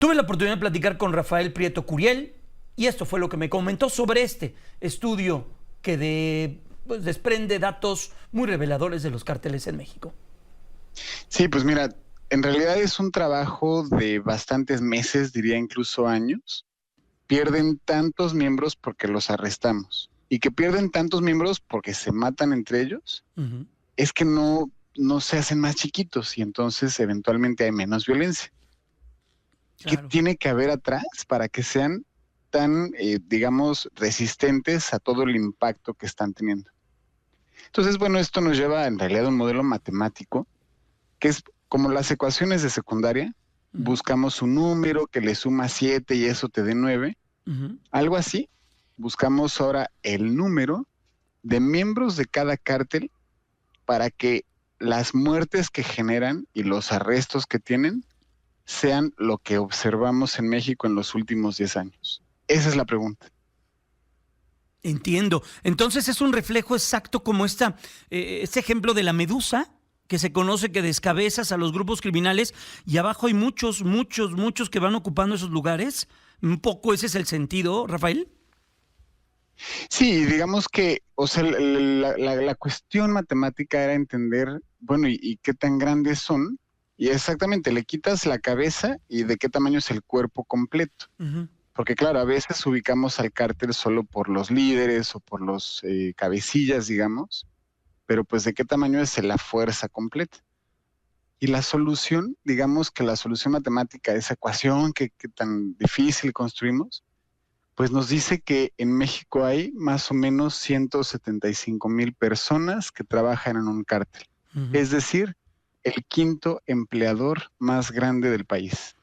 Tuve la oportunidad de platicar con Rafael Prieto Curiel y esto fue lo que me comentó sobre este estudio que desprende datos muy reveladores de los cárteles en México. Sí, pues mira, en realidad es un trabajo de bastantes meses, diría incluso años. Pierden tantos miembros porque los arrestamos. Y que pierden tantos miembros porque se matan entre ellos, es que no se hacen más chiquitos y entonces eventualmente hay menos violencia. ¿Qué Claro. tiene que haber atrás para que sean tan, digamos, resistentes a todo el impacto que están teniendo? Entonces, bueno, esto nos lleva en realidad a un modelo matemático que es como las ecuaciones de secundaria. Buscamos un número que le suma 7 y eso te dé 9. Algo así. Buscamos ahora el número de miembros de cada cártel para que las muertes que generan y los arrestos que tienen sean lo que observamos en México en los últimos 10 años. Esa es la pregunta. Entiendo. Entonces es un reflejo exacto como este ejemplo de la medusa, que se conoce que descabezas a los grupos criminales y abajo hay muchos que van ocupando esos lugares. Un poco ese es el sentido, Rafael. Sí, digamos que, o sea, la cuestión matemática era entender, bueno, y qué tan grandes son, y exactamente, le quitas la cabeza y de qué tamaño es el cuerpo completo. Porque claro, a veces ubicamos al cártel solo por los líderes o por los cabecillas, digamos, pero pues de qué tamaño es la fuerza completa. Y la solución, digamos que la solución matemática a esa ecuación que tan difícil construimos, pues nos dice que en México hay más o menos 175,000 personas que trabajan en un cártel. Es decir, el quinto empleador más grande del país.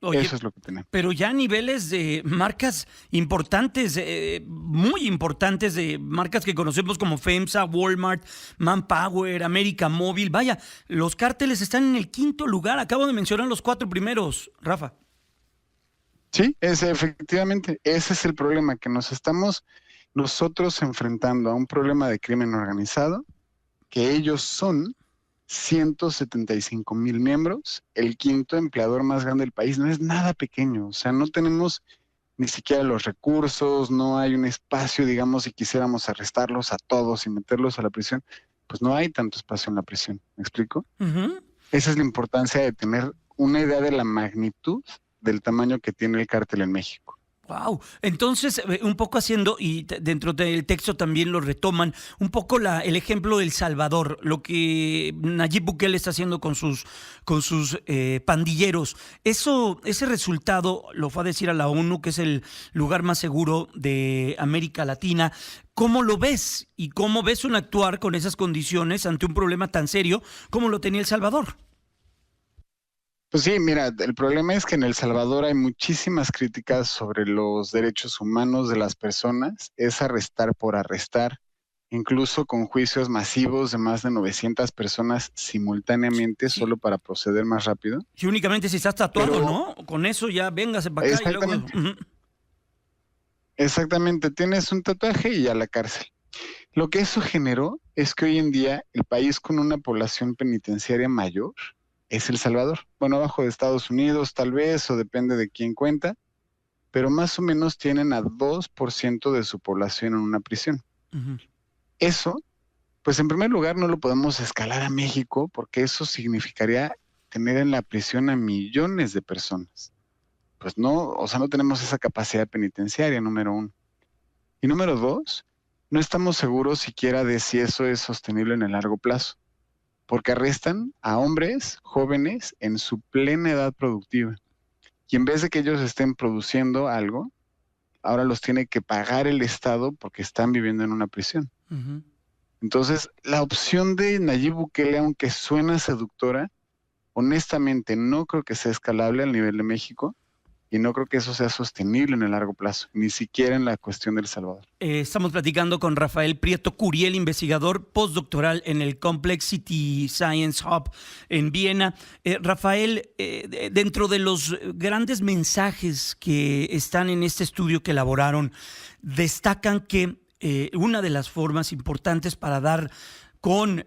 Oye, Eso es lo que tenemos. pero ya a niveles de marcas importantes, muy importantes, de marcas que conocemos como FEMSA, Walmart, Manpower, América Móvil. Vaya, los cárteles están en el quinto lugar. Acabo de mencionar los 4 primeros, Rafa. Sí, efectivamente, ese es el problema, que nos estamos nosotros enfrentando a un problema de crimen organizado, que ellos son 175,000 miembros, el quinto empleador más grande del país. No es nada pequeño, o sea, no tenemos ni siquiera los recursos, no hay un espacio, digamos, si quisiéramos arrestarlos a todos y meterlos a la prisión, pues no hay tanto espacio en la prisión. ¿Me explico? Esa es la importancia de tener una idea de la magnitud del tamaño que tiene el cártel en México. Wow, entonces un poco haciendo, y dentro del texto también lo retoman, un poco el ejemplo de El Salvador, lo que Nayib Bukele está haciendo con sus pandilleros. Ese resultado lo fue a decir a la ONU, que es el lugar más seguro de América Latina. ¿Cómo lo ves? ¿Y cómo ves un actuar con esas condiciones ante un problema tan serio como lo tenía El Salvador? Pues sí, mira, el problema es que en El Salvador hay muchísimas críticas sobre los derechos humanos de las personas. Es arrestar por arrestar, incluso con juicios masivos de más de 900 personas simultáneamente, Sí. solo para proceder más rápido. Y únicamente si estás tatuado, Pero ¿no? Con eso ya véngase para acá y luego... exactamente, exactamente, tienes un tatuaje y a la cárcel. Lo que eso generó es que hoy en día el país con una población penitenciaria mayor es El Salvador. Bueno, abajo de Estados Unidos tal vez, o depende de quién cuenta, pero más o menos tienen a 2% de su población en una prisión. Eso, pues en primer lugar no lo podemos escalar a México porque eso significaría tener en la prisión a millones de personas. Pues no, o sea, no tenemos esa capacidad penitenciaria, número uno. Y número dos, no estamos seguros siquiera de si eso es sostenible en el largo plazo, porque arrestan a hombres jóvenes en su plena edad productiva. Y en vez de que ellos estén produciendo algo, ahora los tiene que pagar el Estado porque están viviendo en una prisión. Entonces, la opción de Nayib Bukele, aunque suena seductora, honestamente no creo que sea escalable al nivel de México y no creo que eso sea sostenible en el largo plazo, ni siquiera en la cuestión del Salvador. Estamos platicando con Rafael Prieto Curiel, investigador postdoctoral en el Complexity Science Hub en Viena. Rafael, dentro de los grandes mensajes que están en este estudio que elaboraron, destacan que una de las formas importantes para dar con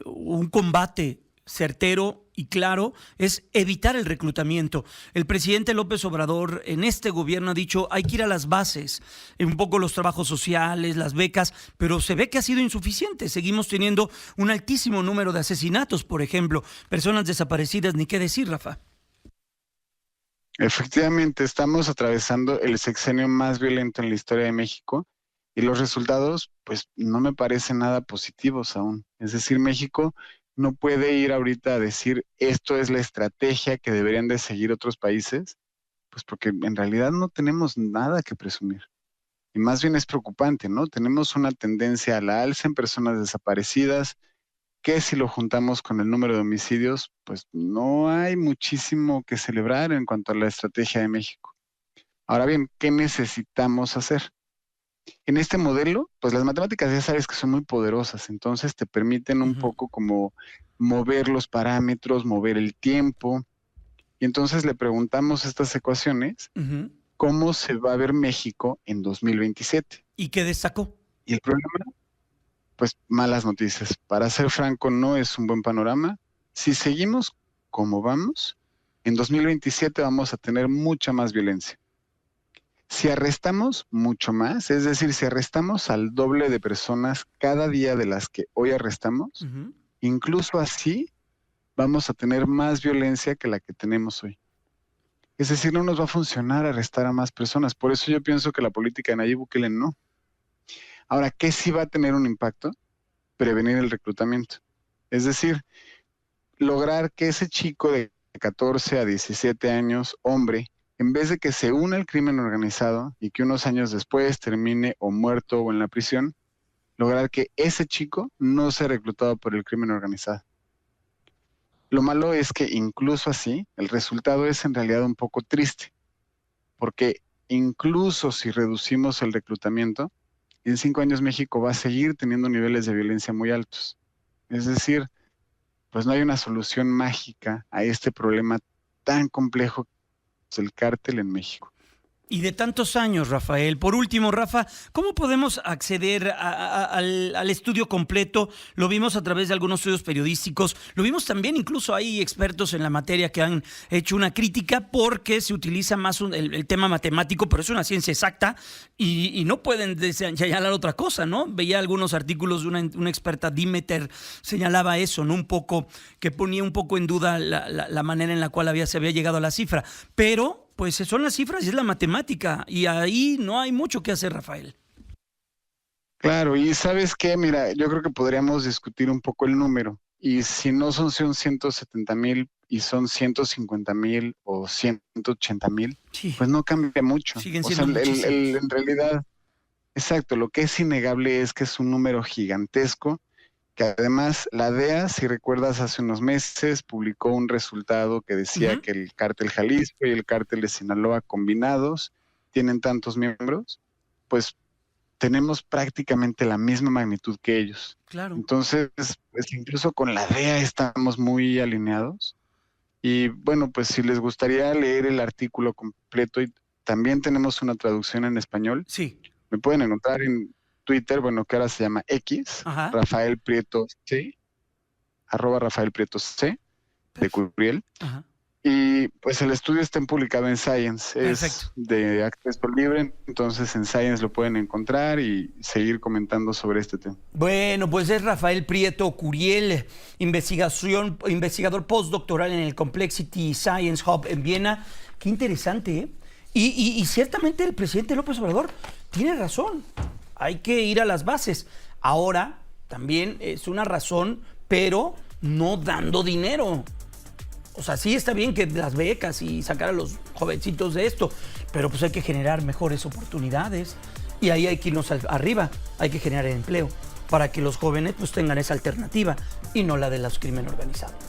un combate certero y claro es evitar el reclutamiento. El presidente López Obrador en este gobierno ha dicho hay que ir a las bases, un poco los trabajos sociales, las becas, pero se ve que ha sido insuficiente. Seguimos teniendo un altísimo número de asesinatos, por ejemplo, personas desaparecidas, ni qué decir, Rafa. Efectivamente, estamos atravesando el sexenio más violento en la historia de México y los resultados, pues, no me parecen nada positivos aún. Es decir, México no puede ir ahorita a decir esto es la estrategia que deberían de seguir otros países, pues porque en realidad no tenemos nada que presumir. Y más bien es preocupante, ¿no? Tenemos una tendencia a la alza en personas desaparecidas, que si lo juntamos con el número de homicidios, pues no hay muchísimo que celebrar en cuanto a la estrategia de México. Ahora bien, ¿qué necesitamos hacer? En este modelo, pues las matemáticas ya sabes que son muy poderosas, entonces te permiten un poco como mover los parámetros, mover el tiempo, y entonces le preguntamos estas ecuaciones, ¿cómo se va a ver México en 2027? ¿Y qué destacó? Y el problema, pues malas noticias. Para ser franco, no es un buen panorama. Si seguimos como vamos, en 2027 vamos a tener mucha más violencia. Si arrestamos mucho más, es decir, si arrestamos al doble de personas cada día de las que hoy arrestamos, incluso así vamos a tener más violencia que la que tenemos hoy. Es decir, no nos va a funcionar arrestar a más personas. Por eso yo pienso que la política de Nayib Bukele no. Ahora, ¿qué sí va a tener un impacto? Prevenir el reclutamiento. Es decir, lograr que ese chico de 14 a 17 años, hombre, en vez de que se una al crimen organizado y que unos años después termine o muerto o en la prisión, lograr que ese chico no sea reclutado por el crimen organizado. Lo malo es que incluso así, el resultado es en realidad un poco triste, porque incluso si reducimos el reclutamiento, en 5 años México va a seguir teniendo niveles de violencia muy altos. Es decir, pues no hay una solución mágica a este problema tan complejo el cártel en México. Y de tantos años, Rafael. Por último, Rafa, ¿cómo podemos acceder al estudio completo? Lo vimos a través de algunos estudios periodísticos, lo vimos también, incluso hay expertos en la materia que han hecho una crítica porque se utiliza más el tema matemático, pero es una ciencia exacta y no pueden señalar otra cosa, ¿no? Veía algunos artículos de una experta, Demeter, señalaba eso, ¿no? Un poco, que ponía un poco en duda la manera en la cual se había llegado a la cifra, pero pues son las cifras y es la matemática, y ahí no hay mucho que hacer, Rafael. Claro, y ¿sabes qué? Mira, yo creo que podríamos discutir un poco el número, y si no son 170,000 y son 150,000 o 180,000, Sí. pues no cambia mucho. Siguen O siendo sea, muchísimos. en realidad, exacto, lo que es innegable es que es un número gigantesco, que además la DEA, si recuerdas, hace unos meses publicó un resultado que decía que el cártel Jalisco y el cártel de Sinaloa combinados tienen tantos miembros, pues tenemos prácticamente la misma magnitud que ellos. Claro. Entonces, pues incluso con la DEA estamos muy alineados. Y bueno, pues si les gustaría leer el artículo completo, y también tenemos una traducción en español, Sí. me pueden encontrar en Twitter, bueno, que ahora se llama X, Ajá. Rafael Prieto C, @Rafael Prieto C, de Curiel. Ajá. Y pues el estudio está publicado en Science, es Perfecto. de acceso libre, entonces en Science lo pueden encontrar y seguir comentando sobre este tema. Bueno, pues es Rafael Prieto Curiel, investigador postdoctoral en el Complexity Science Hub en Viena. Qué interesante, ¿eh? Y ciertamente el presidente López Obrador tiene razón. Hay que ir a las bases. Ahora, también es una razón, pero no dando dinero. O sea, sí está bien que las becas y sacar a los jovencitos de esto, pero pues hay que generar mejores oportunidades. Y ahí hay que irnos arriba, hay que generar empleo para que los jóvenes pues tengan esa alternativa y no la de los crimen organizado.